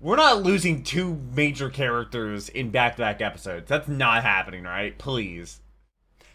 We're not losing two major characters in back-to-back episodes. That's not happening, right? Please.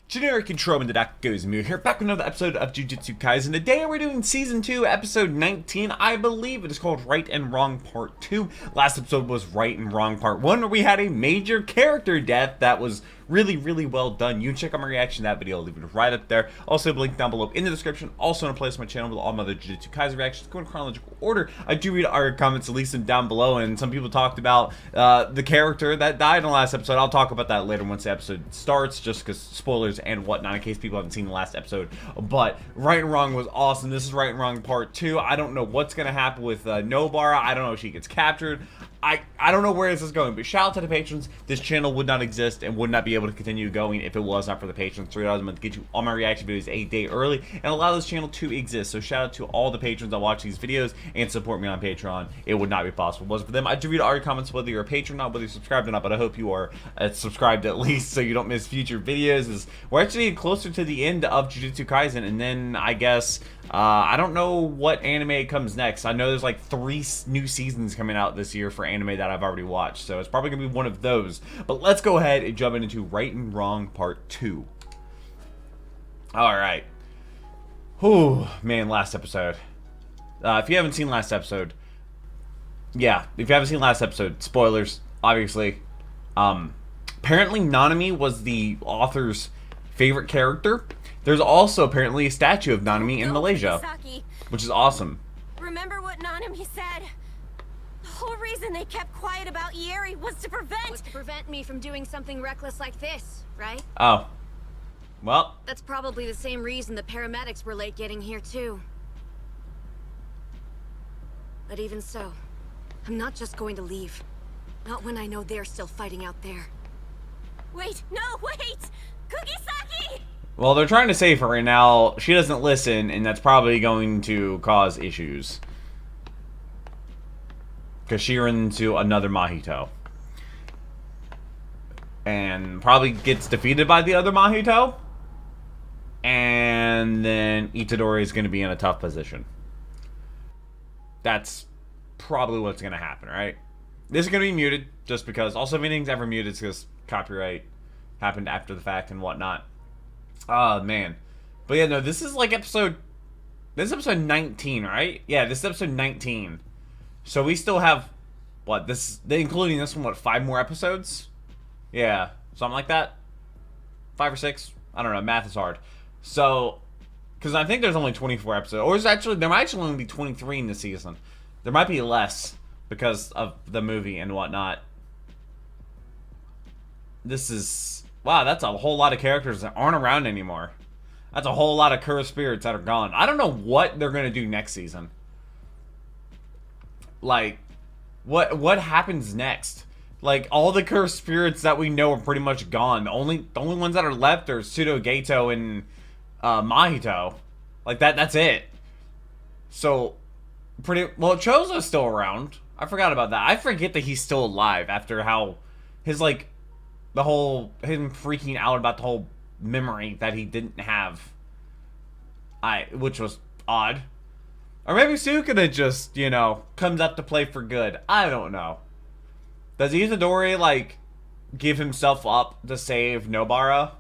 Generic intro into that goes Mu here, back with another episode of Jujutsu Kaisen. Today we're doing Season 2, Episode 19. I believe it is called Right and Wrong Part 2. Last episode was Right and Wrong Part 1, where we had a major character death that was really well done. You can check out my reaction to that video, I'll leave it right up there. Also, link down below in the description. Also, in a place on my channel with all my other Jujutsu Kaisen reactions. Go in chronological order. I do read our comments, at least them down below, and some people talked about the character that died in the last episode. I'll talk about that later once the episode starts, just because spoilers and whatnot, in case people haven't seen the last episode. But Right and Wrong was awesome. This is Right and Wrong Part 2. I don't know what's going to happen with Nobara. I don't know if she gets captured. I don't know where this is going, but shout out to the patrons. This channel would not exist and would not be able to continue going if it was not for the patrons. $3 a month to get you all my reaction videos a day early and allow this channel to exist. So shout out to all the patrons that watch these videos and support me on Patreon. It would not be possible if it wasn't for them. I do read all your comments, whether you're a patron or not, whether you're subscribed or not, but I hope you are subscribed at least so you don't miss future videos. We're actually closer to the end of Jujutsu Kaisen, and then I guess I don't know what anime comes next. I know there's like 3 new seasons coming out this year for anime that I've already watched, so it's probably gonna be one of those. But let's go ahead and jump into Right and Wrong Part 2. Alright. Whew, man, last episode. If you haven't seen last episode, yeah, if you haven't seen last episode, spoilers, obviously. Apparently Nanami was the author's favorite character. There's also apparently a statue of Nanami in Malaysia, which is awesome. Remember what Nanami said? The whole reason they kept quiet about Ieri was to prevent me from doing something reckless like this, right? Oh. Well. That's probably the same reason the paramedics were late getting here too. But even so, I'm not just going to leave. Not when I know they're still fighting out there. Wait, no, wait! Kugisaki! Well, they're trying to save her, and now she doesn't listen, and that's probably going to cause issues. Because she runs into another Mahito. And probably gets defeated by the other Mahito. And then Itadori is going to be in a tough position. That's probably what's going to happen, right? This is going to be muted, just because. Also, if anything's ever muted, it's because copyright happened after the fact and whatnot. Oh, man. But yeah, no, this is like episode... This is episode 19, right? Yeah, this is episode 19. So we still have... What? This... Including this one, what? 5 more episodes? Yeah. Something like that? 5 or 6? I don't know. Math is hard. So... Because I think there's only 24 episodes. Or is actually... There might actually only be 23 in this season. There might be less. Because of the movie and whatnot. This is... Wow, that's a whole lot of characters that aren't around anymore. That's a whole lot of cursed spirits that are gone. I don't know what they're going to do next season. Like, what happens next? Like, all the cursed spirits that we know are pretty much gone. The only ones that are left are Pseudo Gato and Mahito. Like, that's it. So, well, Chozo's still around. I forgot about that. I forget that he's still alive after how his, like... The whole, him freaking out about the whole memory that he didn't have. Which was odd. Or maybe Sukuna just, you know, comes up to play for good. I don't know. Does Itadori, like, give himself up to save Nobara?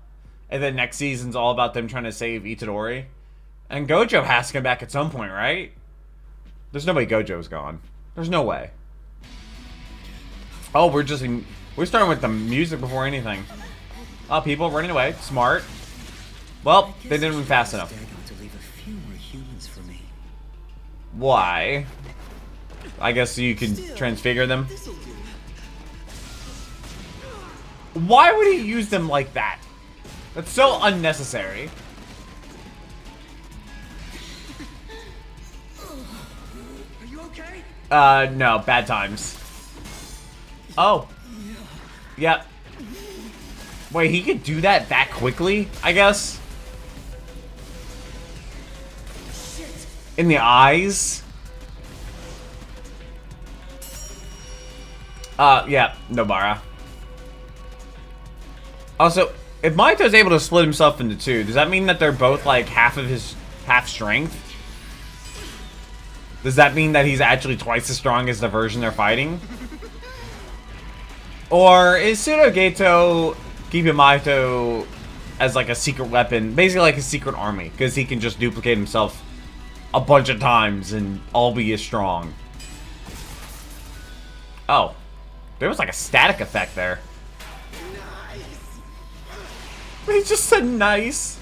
And then next season's all about them trying to save Itadori? And Gojo has to come back at some point, right? There's no way Gojo's gone. There's no way. Oh, we're starting with the music before anything. Oh, people running away. Smart. Well, they didn't move fast enough. Why? I guess you can transfigure them. Why would he use them like that? That's so unnecessary. Are you okay? No, bad times. Oh. Yep. Wait, he could do that quickly, I guess? In the eyes? Yeah, Nobara. Also, if Mahito's able to split himself into 2, does that mean that they're both, like, half strength? Does that mean that he's actually twice as strong as the version they're fighting? Or is Pseudo-Geto keeping Mahito as like a secret weapon, basically like a secret army, because he can just duplicate himself a bunch of times and all be as strong? Oh, there was like a static effect there. He just said nice.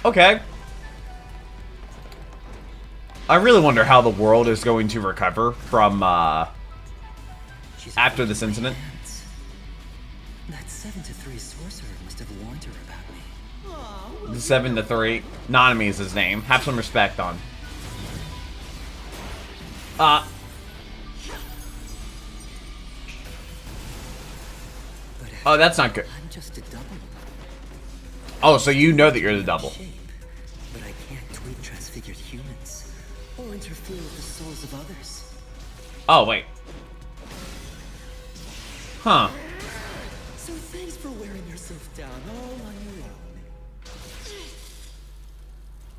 Okay. I really wonder how the world is going to recover from after this incident. That 7-3 sorcerer must have warned her about me. The 7-3. Nanami is his name. Have some respect on. Oh, that's not good. I'm just a double. Oh, so you know that you're the double. Shape, but I can't tweak transfigured humans or interfere with the souls of others. Oh, wait. Huh. So thanks for wearing yourself down all on your own.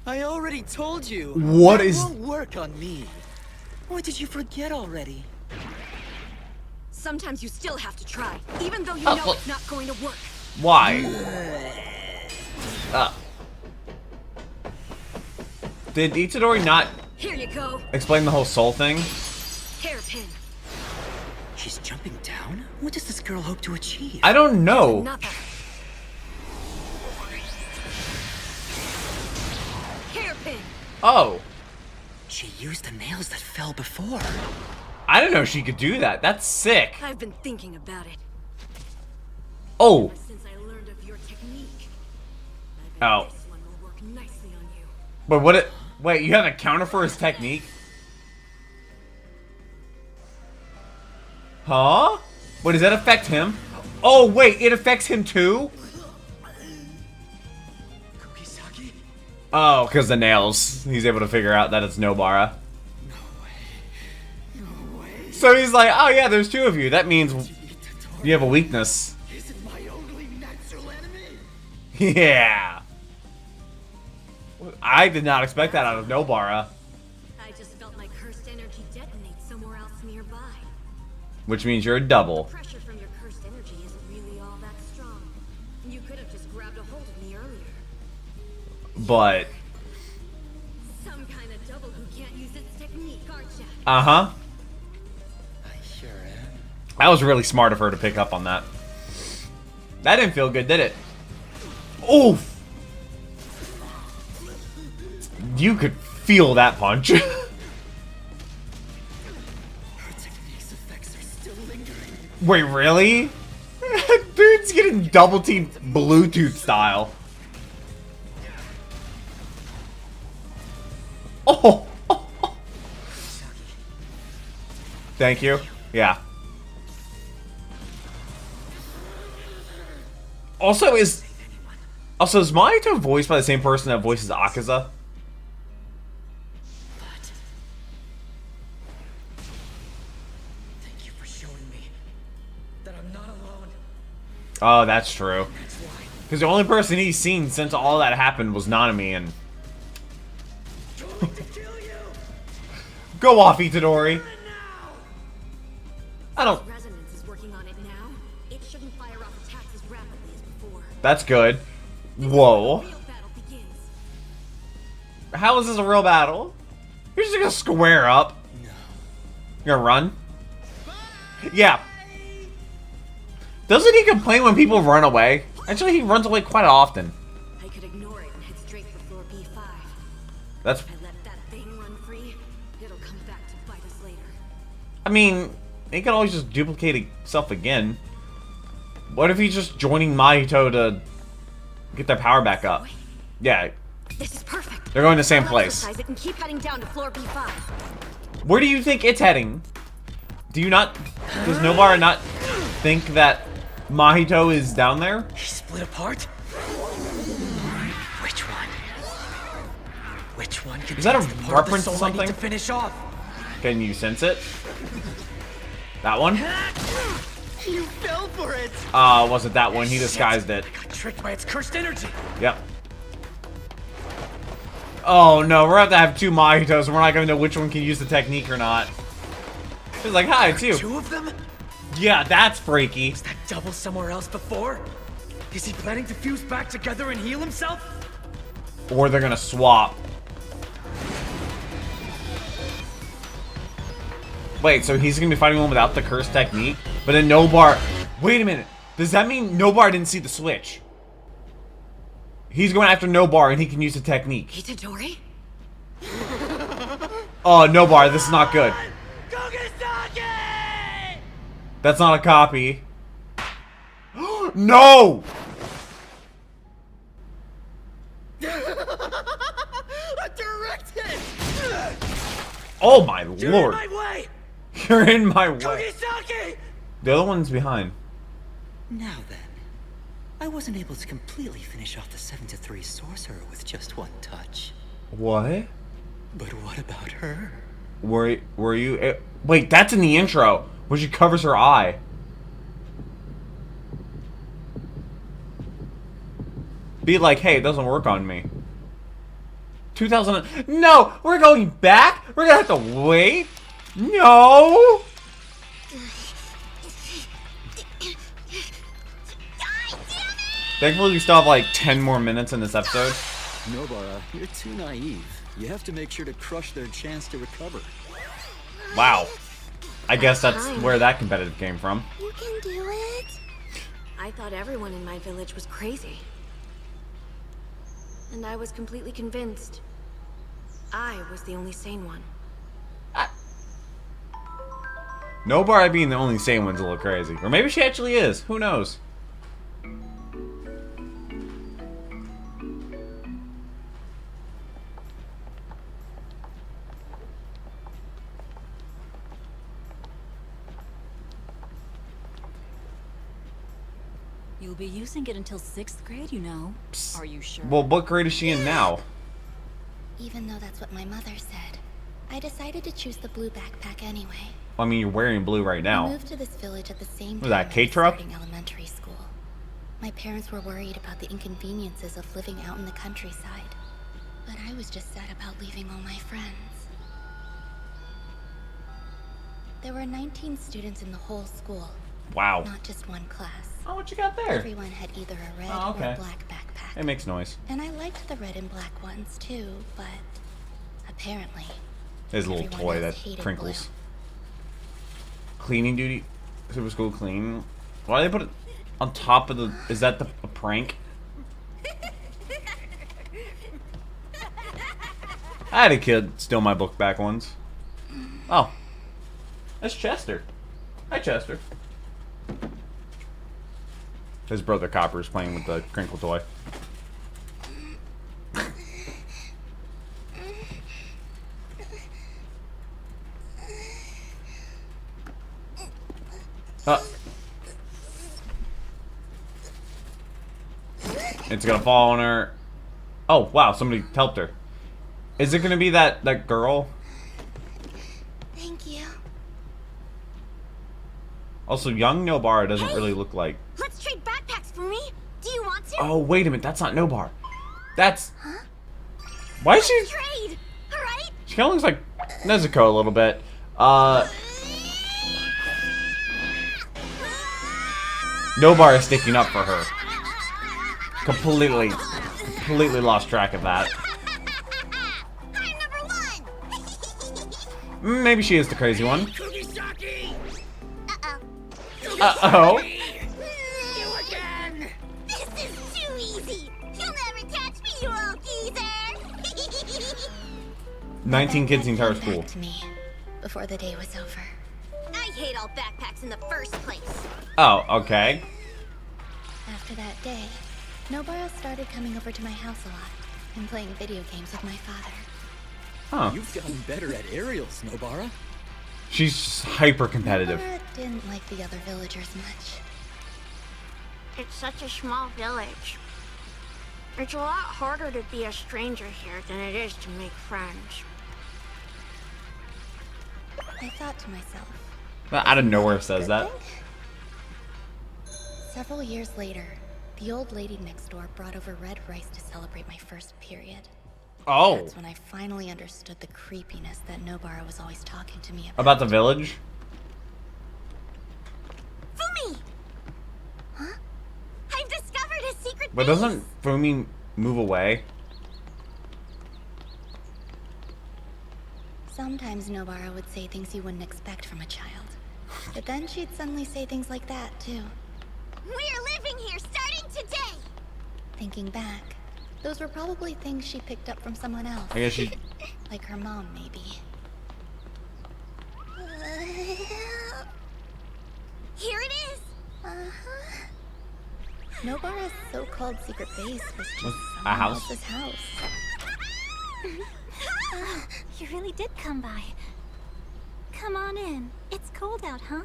I already told you. What that is- won't work on me. Or did you forget already? Sometimes you still have to try, even though you Oh, know well- it's not going to work. Why? Did Itadori not Here you go. explain the whole soul thing? Hairpin. She's jumping down? What does this girl hope to achieve? I don't know. Another. Hairpin. Oh. She used the nails that fell before. I didn't know she could do that. That's sick. I've been thinking about it Oh. since I learned of your technique. I bet Oh. this one will work nicely on you. But what it... Wait, you have a counter for his technique? Huh? What, does that affect him? Oh, wait, it affects him too? Kugisaki? Oh, because the nails. He's able to figure out that it's Nobara. No way. So he's like, oh yeah, there's two of you. That means you have a weakness. Is it my only natural enemy? Yeah. I did not expect that out of Nobara. I just felt my cursed energy detonate somewhere else nearby. Which means you're a double. Pressure from your cursed energy isn't really all that strong. You could have just grabbed a hold of me earlier. But... Some kind of double who can't use its technique, aren't ya? Uh-huh. I sure am. That was really smart of her to pick up on that. That didn't feel good, did it? Oof! You could feel that punch. Her technique's effects are still lingering. Wait, really? Dude's getting double teamed Bluetooth style. Oh! Thank you. Yeah. Also, is Mahito voiced by the same person that voices Akaza? But thank you for showing me that I'm not alone. Oh, that's true. That's why. Because the only person he's seen since all that happened was Nanami, and... Going to kill you. Go off, Itadori! I don't... Resonance is working on it now. It shouldn't fire off attacks as rapidly as before. That's good. Whoa. Real battle begins. How is this a real battle? You're just gonna square up. No. You're gonna run? Yeah. Doesn't he complain when people run away? Actually, he runs away quite often. I could ignore it and head straight for floor B5. That's... If I let that thing run free, it'll come back to bite us later. I mean, he can always just duplicate himself again. What if he's just joining Mahito to get their power back up? Yeah, This is perfect. they're going to the same I'll place. exercise it and keep heading down to floor B5. Where do you think it's heading? Do you not... Does Nobara not think that Mahito is down there? He split apart? Which one? Which one Is that a contains the part of the reference to soul I need something? to finish off? Can you sense it? That one? You fell for it! Wasn't that one? He disguised it. I got tricked by its cursed energy. Yep. Oh no, we're gonna have to have 2 Mahitos and we're not gonna know which one can use the technique or not. It's like, hi, it's you. 2 of them? Yeah, that's freaky. Was that double somewhere else before? Is he planning to fuse back together and heal himself? Or they're gonna swap. Wait, so he's gonna be fighting one without the curse technique? But then Nobara... Wait a minute. Does that mean Nobara didn't see the switch? He's going after Nobara and he can use the technique. Itadori? Oh, Nobara, this is not good. That's not a copy. No! A direct hit! Oh my You're lord. in my way! You're in my way. Kogisaki! The other one's behind. Now then, I wasn't able to completely finish off the 7-3 sorcerer with just one touch. What? But what about her? Were you... Wait, that's in the intro, where she covers her eye. Be like, hey, it doesn't work on me. 2000... No! We're going back? We're gonna have to wait? No! Thankfully, we still have like 10 more minutes in this episode. Nobara, you're too naive. You have to make sure to crush their chance to recover. Wow. I guess that's where that competitive came from. You can do it. I thought everyone in my village was crazy. And I was completely convinced I was the only sane one. Nobara being the only sane one's a little crazy. Or maybe she actually is. Who knows? You'll be using it until 6th grade, you know. Are you sure? Well, what grade is she in now? Even though that's what my mother said, I decided to choose the blue backpack anyway. I mean, you're wearing blue right I now. moved to this village at the same Was time that I was K-Truck? starting elementary school. My parents were worried about the inconveniences of living out in the countryside. But I was just sad about leaving all my friends. There were 19 students in the whole school, Wow. not just one class. Oh, what you got there? Everyone had either a red Oh, okay. or a black backpack. It makes noise. And I liked the red and black ones too, but apparently There's a little everyone toy else that hated crinkles. Cleaning duty? Super school clean? Why do they put it on top of the... Is that a prank? I had a kid steal my book back once. Oh. That's Chester. Hi, Chester. His brother Copper is playing with the crinkle toy. It's gonna fall on her. Oh, wow, somebody helped her. Is it gonna be that girl? Thank you. Also, young Nobara doesn't really look like... Let's trade backpacks for me. Do you want to? Oh, wait a minute, that's not Nobara. That's... Why is she... Trade. All right. She kinda looks like Nezuko a little bit. Nobara is sticking up for her. Completely lost track of that. I'm #1. Maybe she is the crazy one. Kogisaki! Uh-oh. You again! This is too easy. You'll never catch me, you old geezer. 19 kids in the entire Came school. back to me before the day was over. I hate all backpacks in the first place. Oh, okay. After that day, Nobara started coming over to my house a lot and playing video games with my father. Huh. You've gotten better at aerials, Nobara. She's just hyper competitive. Nobara didn't like the other villagers much. It's such a small village. It's a lot harder to be a stranger here than it is to make friends. I thought to myself, Out of nowhere says good that. thing? Several years later, the old lady next door brought over red rice to celebrate my first period. Oh. That's when I finally understood the creepiness that Nobara was always talking to me About the village? Fumi! Huh? I've discovered a secret But base! doesn't Fumi move away? Sometimes Nobara would say things you wouldn't expect from a child. But then she'd suddenly say things like that, too. We're living here starting today! Thinking back, those were probably things she picked up from someone else. I guess she... Like her mom, maybe. Here it is! Uh-huh. Nobara's so-called secret base was just A someone house? else's house. You really did come by. Come on in. It's cold out, huh?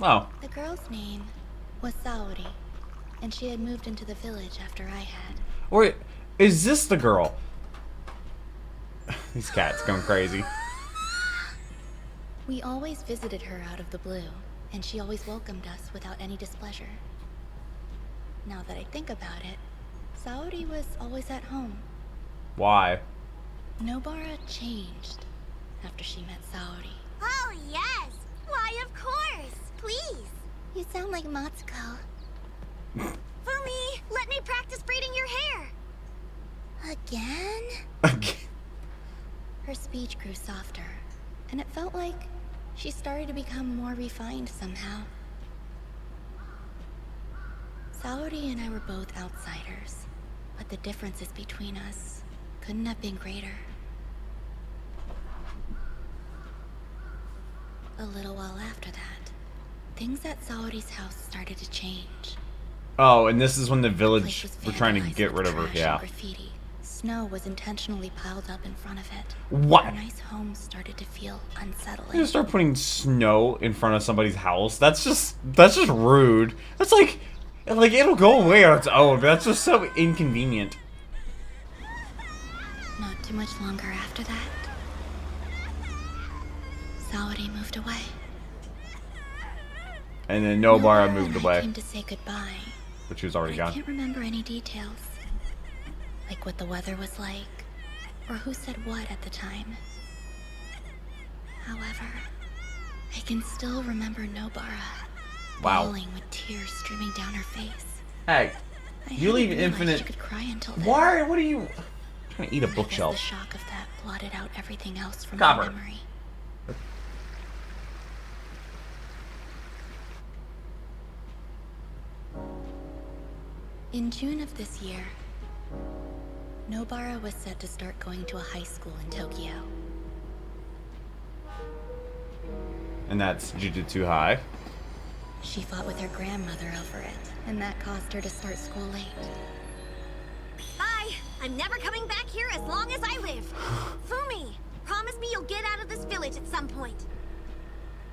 Oh. The girl's name was Saori, and she had moved into the village after I had. Wait, is this the girl? These cats going crazy. We always visited her out of the blue, and she always welcomed us without any displeasure. Now that I think about it, Saori was always at home. Why? Nobara changed after she met Saori. Oh, yes! Why, of course! Please! You sound like Matsuko. Fumi, let me practice braiding your hair! Again? Her speech grew softer, and it felt like she started to become more refined somehow. Saori and I were both outsiders, but the differences between us couldn't have been greater. A little while after that, things at Saori's house started to change. Oh, and this is when the The village place was were trying to vandalized get with rid of her, trash yeah. and graffiti. Snow was intentionally piled up in front of it. What? Our nice home started to feel You unsettling. just start putting snow in front of somebody's house. That's just rude. That's like it'll go away on its own, but that's just so inconvenient. Not too much longer after that, Saori moved away. And then Nobara and moved I away, came to say goodbye. but she was already But I gone. can't remember any details. Like what the weather was like, or who said what at the time. However, I can still remember Nobara Wow. bawling with tears streaming down her face. Hey, I you leave hadn't realized infinite. she could cry until then. Why? What are you? I'm trying to eat a I guess bookshelf. the shock of that blotted out everything else from Copper. my memory. In June of this year, Nobara was set to start going to a high school in Tokyo. And that's Jujutsu High. She fought with her grandmother over it, and that caused her to start school late. Bye! I'm never coming back here as long as I live! Fumi, promise me you'll get out of this village at some point.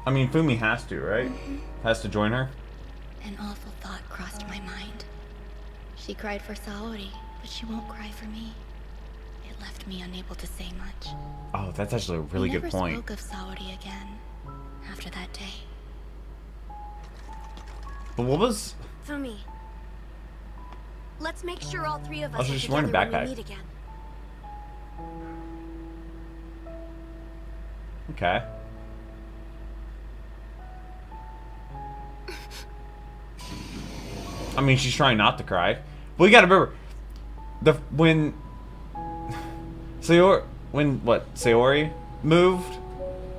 I mean, Fumi has to, right? Has to join her. An awful thought crossed my mind. She cried for Saori, but she won't cry for me. It left me unable to say much. Oh, that's actually a really good point. We never spoke of Saori again after that day. But what was? Fumi, let's make sure all three of I us was are just together wearing a when backpack. we meet again. Okay. I mean, she's trying not to cry. But we gotta remember, when Saori moved,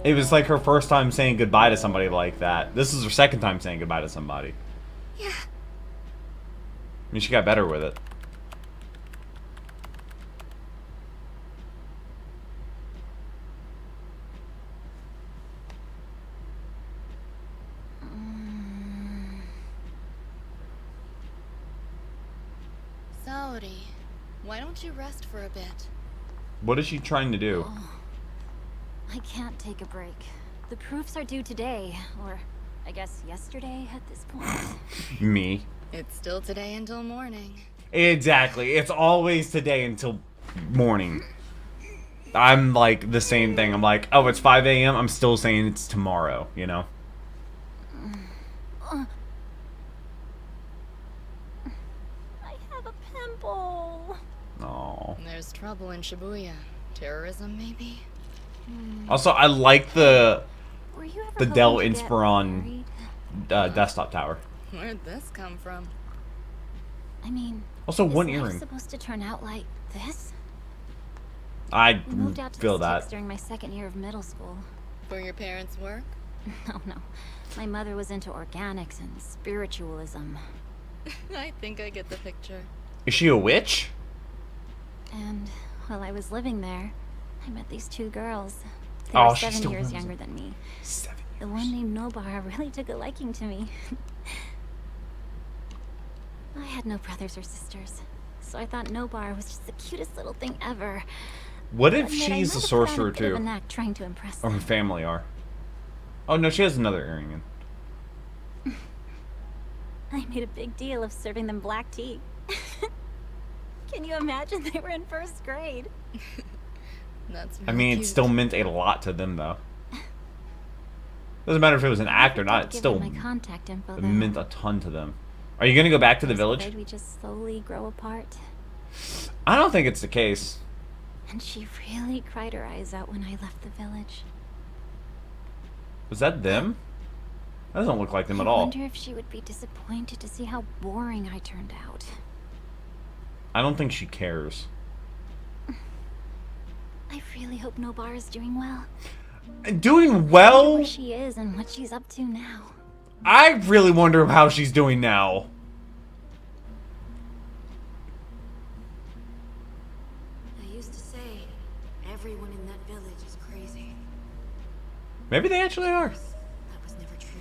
it was like her first time saying goodbye to somebody like that. This is her second time saying goodbye to somebody. Yeah. I mean, she got better with it. Saori, why don't you rest for a bit? What is she trying to do? I can't take a break. The proofs are due today, or I guess yesterday at this point. Me. It's still today until morning. Exactly. It's always today until morning. I'm like the same thing. I'm like, oh, it's 5 a.m. I'm still saying it's tomorrow, you know? I have a pimple. There's trouble in Shibuya. Terrorism, maybe? Also, I like the Were you ever the hoping Dell to get Inspiron married? desktop tower. Where'd this come from? I mean, Also, is one life earring. supposed to turn out like this? I We moved out to feel the sticks that. during my second year of middle school. For your parents' work? No. My mother was into organics and spiritualism. I think I get the picture. Is she a witch? And while I was living there, I met these two girls. They Oh, were she 7 still years remembers younger than me. 7 The one named Nobara really took a liking to me. I had no brothers or sisters, so I thought Nobara was just the cutest little thing ever. What if Admit, I she's might a have put on sorcerer bit of a too? knack trying to impress Or her them. family are. Oh no, she has another earring in. I made a big deal of serving them black tea. Can you imagine they were in first grade? That's I really mean, it cute. still meant a lot to them though. Doesn't matter if it was an act or not, it Give still them my contact info, though. meant a ton to them. Are you gonna go back to the I was village? afraid we just slowly grow apart. I don't think it's the case. And she really cried her eyes out when I left the village. Was that them? That doesn't look like them at I all. wonder if she would be disappointed to see how boring I turned out. I don't think she cares. I really hope Nobara's doing well. Doing I wonder well? where she is and what she's up to now. I really wonder how she's doing now. I used to say, everyone in that village is crazy. Maybe they actually are. That was never true.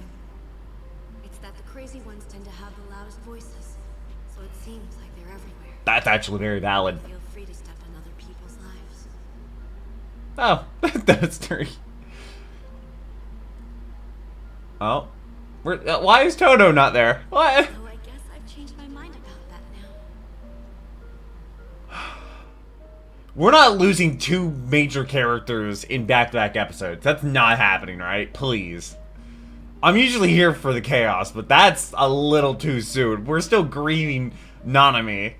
It's that the crazy ones tend to have the loudest voices, so it seems like they're everywhere. That's actually very valid. Feel free to step on other people's lives. Oh, that's true. Oh. Why is Toto not there? What? So I guess I've changed my mind about that now. We're not losing two major characters in back-to-back episodes. That's not happening, right? Please. I'm usually here for the chaos, but that's a little too soon. We're still grieving Nanami.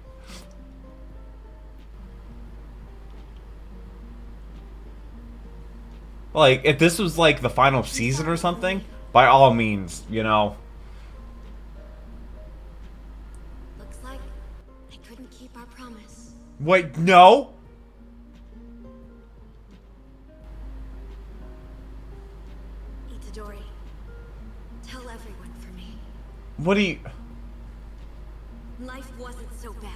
Like, if this was like the final season or something, by all means, you know. Looks like I couldn't keep our promise. Wait, no? Itadori, tell everyone for me. What do you... Life wasn't so bad.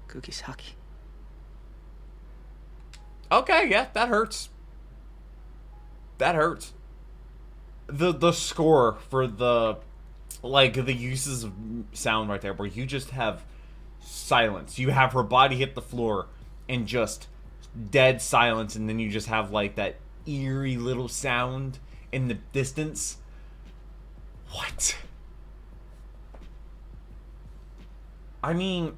Kugisaki. Okay, yeah, that hurts. That hurts. The score for the, like, the uses of sound right there, where you just have silence. You have her body hit the floor and just dead silence, and then you just have, like, that eerie little sound in the distance. What? I mean,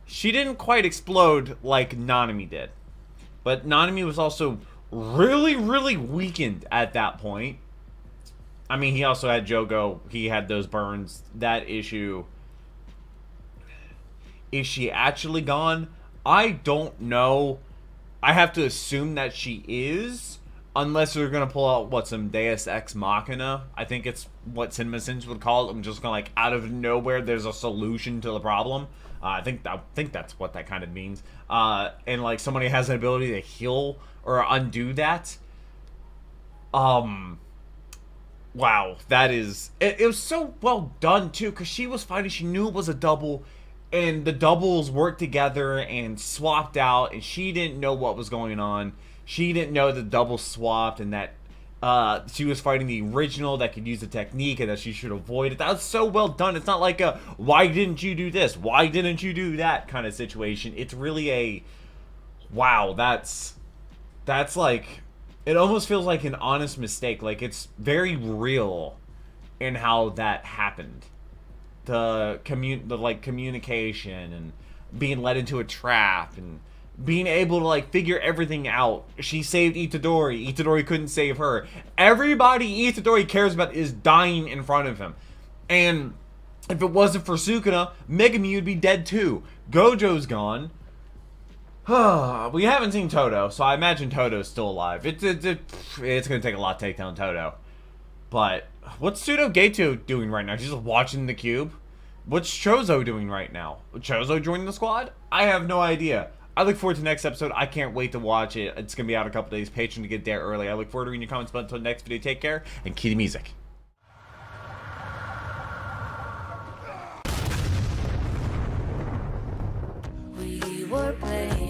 she didn't quite explode like Nanami did. But Nanami was also really, really weakened at that point. I mean, he also had Jogo. He had those burns. That issue. Is she actually gone? I don't know. I have to assume that she is. Unless they're going to pull out, what, some Deus Ex Machina. I think it's what CinemaSins would call it. I'm just going to, like, out of nowhere, there's a solution to the problem. I think that's what that kind of means. And, like, somebody has an ability to heal or undo that. Wow. That is... It was so well done, too, because she was fighting. She knew it was a double, and the doubles worked together and swapped out, and she didn't know what was going on. She didn't know the double swapped, and that she was fighting the original that could use the technique, and that she should avoid it. That was so well done. It's not like a, why didn't you do this? Why didn't you do that kind of situation. It's really a, wow, that's like, it almost feels like an honest mistake. Like, it's very real in how that happened. The communication and being led into a trap and being able to like figure everything out. She saved Itadori. Itadori couldn't save her. Everybody Itadori cares about is dying in front of him. And if it wasn't for Sukuna, Megumi would be dead too. Gojo's gone. We haven't seen Toto, so I imagine Toto's still alive. It's gonna take a lot to take down Toto. But what's Pseudo Geto doing right now? She's just watching the cube. What's Chozo doing right now? Chozo joining the squad? I have no idea. I look forward to the next episode. I can't wait to watch it. It's gonna be out a couple days. Patreon to get there early. I look forward to reading your comments. But until the next video, take care and key the music. We were playing.